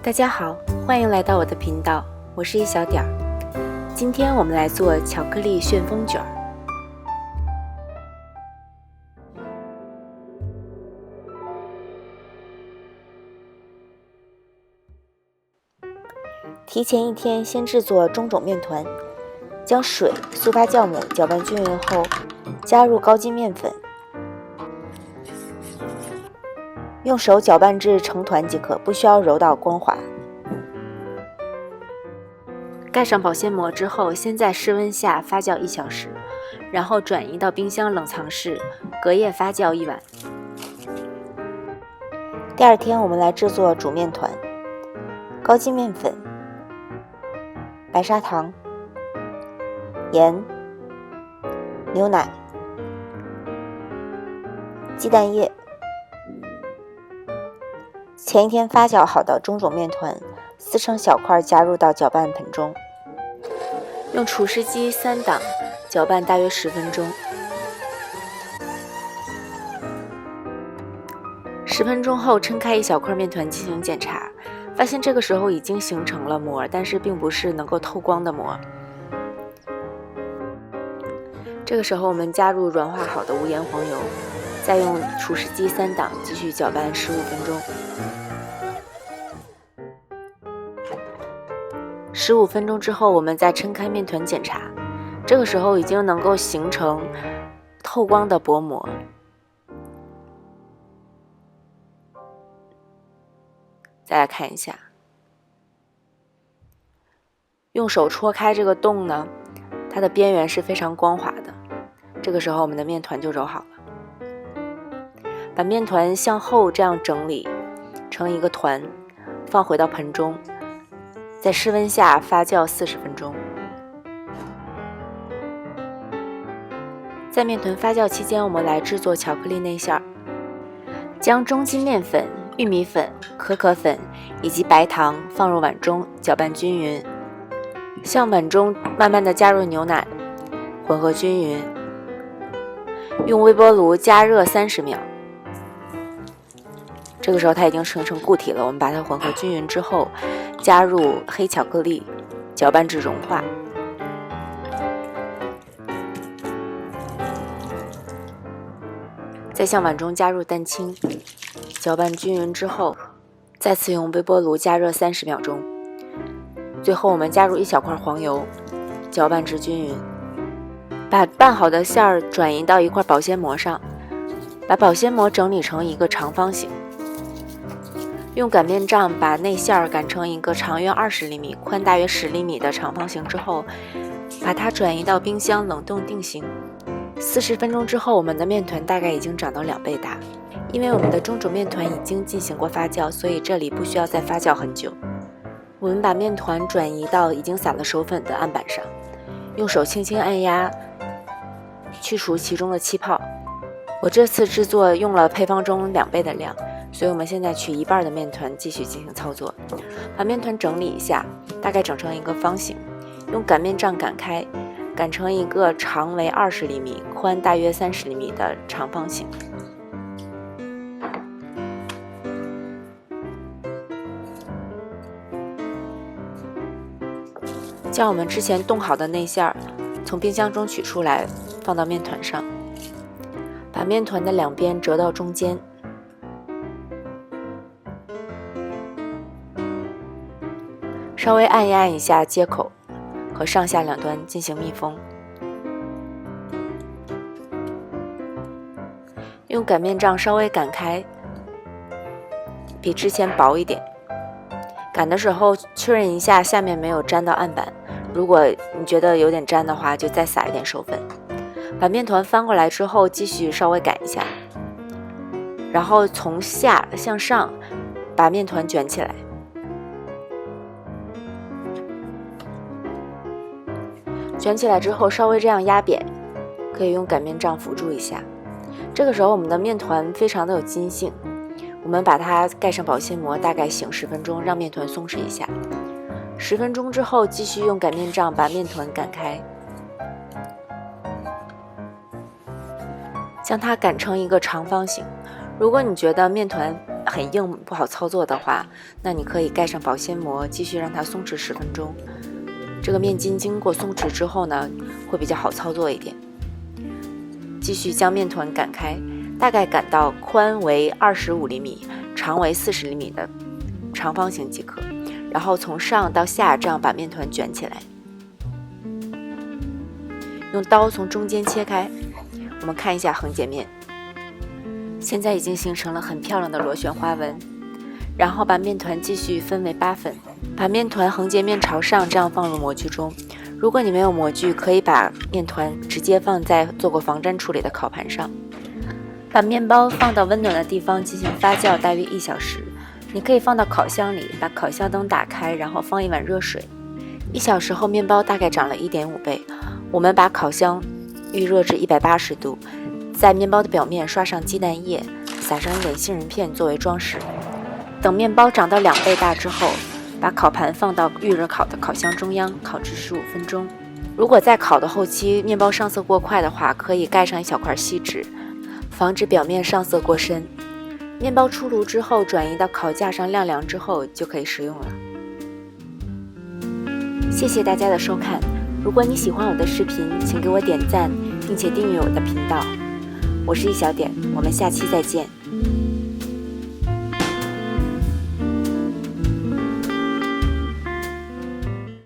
大家好，欢迎来到我的频道，我是一小点儿。今天我们来做巧克力旋风卷儿。提前一天先制作中种面团，将水、速发酵母搅拌均匀后，加入高筋面粉，用手搅拌至成团即可，不需要揉到光滑。盖上保鲜膜之后，先在室温下发酵1小时，然后转移到冰箱冷藏室，隔夜发酵1晚。第二天我们来制作煮面团，高筋面粉、白砂糖、盐、牛奶、鸡蛋液。前一天发酵好的中种面团撕成小块，加入到搅拌盆中，用除湿机3档搅拌大约10分钟。10分钟后，抻开一小块面团进行检查，发现这个时候已经形成了膜，但是并不是能够透光的膜。这个时候我们加入软化好的无盐黄油，再用除湿机3档继续搅拌15分钟。15分钟之后，我们再抻开面团检查，这个时候已经能够形成透光的薄膜。再来看一下，用手戳开这个洞呢，它的边缘是非常光滑的。这个时候我们的面团就揉好了。把面团向后这样整理成一个团，放回到盆中，在室温下发酵40分钟。在面团发酵期间，我们来制作巧克力内馅儿。将中筋面粉、玉米粉、可可粉以及白糖放入碗中，搅拌均匀。向碗中慢慢的加入牛奶，混合均匀。用微波炉加热30秒。这个时候它已经形成固体了，我们把它混合均匀之后，加入黑巧克力，搅拌至融化。再向碗中加入蛋清，搅拌均匀之后，再次用微波炉加热30秒钟。最后我们加入1小块黄油，搅拌至均匀。把拌好的馅儿转移到一块保鲜膜上，把保鲜膜整理成一个长方形。用擀面杖把内馅儿擀成一个长约20厘米、宽大约10厘米的长方形之后，把它转移到冰箱冷冻定型。40分钟之后，我们的面团大概已经长到2倍大。因为我们的中种面团已经进行过发酵，所以这里不需要再发酵很久。我们把面团转移到已经撒了手粉的案板上，用手轻轻按压，去除其中的气泡。我这次制作用了配方中2倍的量，所以我们现在取1半的面团继续进行操作。把面团整理一下，大概整成一个方形，用擀面杖擀开，擀成一个长为20厘米、宽大约30厘米的长方形。将我们之前冻好的内馅儿从冰箱中取出来，放到面团上，把面团的2边折到中间，稍微按压一下接口和上下两端进行密封。用擀面杖稍微擀开，比之前薄一点。擀的时候确认一下下面没有粘到案板，如果你觉得有点粘的话，就再撒一点手粉。把面团翻过来之后，继续稍微擀一下，然后从下向上把面团卷起来。卷起来之后稍微这样压扁，可以用擀面杖辅助一下。这个时候我们的面团非常的有筋性，我们把它盖上保鲜膜，大概醒10分钟，让面团松弛一下。10分钟之后，继续用擀面杖把面团擀开，将它擀成一个长方形。如果你觉得面团很硬不好操作的话，那你可以盖上保鲜膜，继续让它松弛10分钟。这个面筋经过松弛之后呢，会比较好操作一点。继续将面团擀开，大概擀到宽为25厘米、长为40厘米的长方形即可。然后从上到下这样把面团卷起来，用刀从中间切开。我们看一下横截面，现在已经形成了很漂亮的螺旋花纹。然后把面团继续分为8份，把面团横截面朝上这样放入模具中。如果你没有模具，可以把面团直接放在做过防粘处理的烤盘上，把面包放到温暖的地方进行发酵大约1小时。你可以放到烤箱里，把烤箱灯打开，然后放一碗热水。1小时后，面包大概长了1.5倍。我们把烤箱预热至180度，在面包的表面刷上鸡蛋液，撒上一点杏仁片作为装饰。等面包长到2倍大之后，把烤盘放到预热烤的烤箱中央，烤至15分钟。如果在烤的后期面包上色过快的话，可以盖上一小块锡纸，防止表面上色过深。面包出炉之后，转移到烤架上晾凉之后就可以食用了。谢谢大家的收看，如果你喜欢我的视频，请给我点赞，并且订阅我的频道。我是一小点，我们下期再见。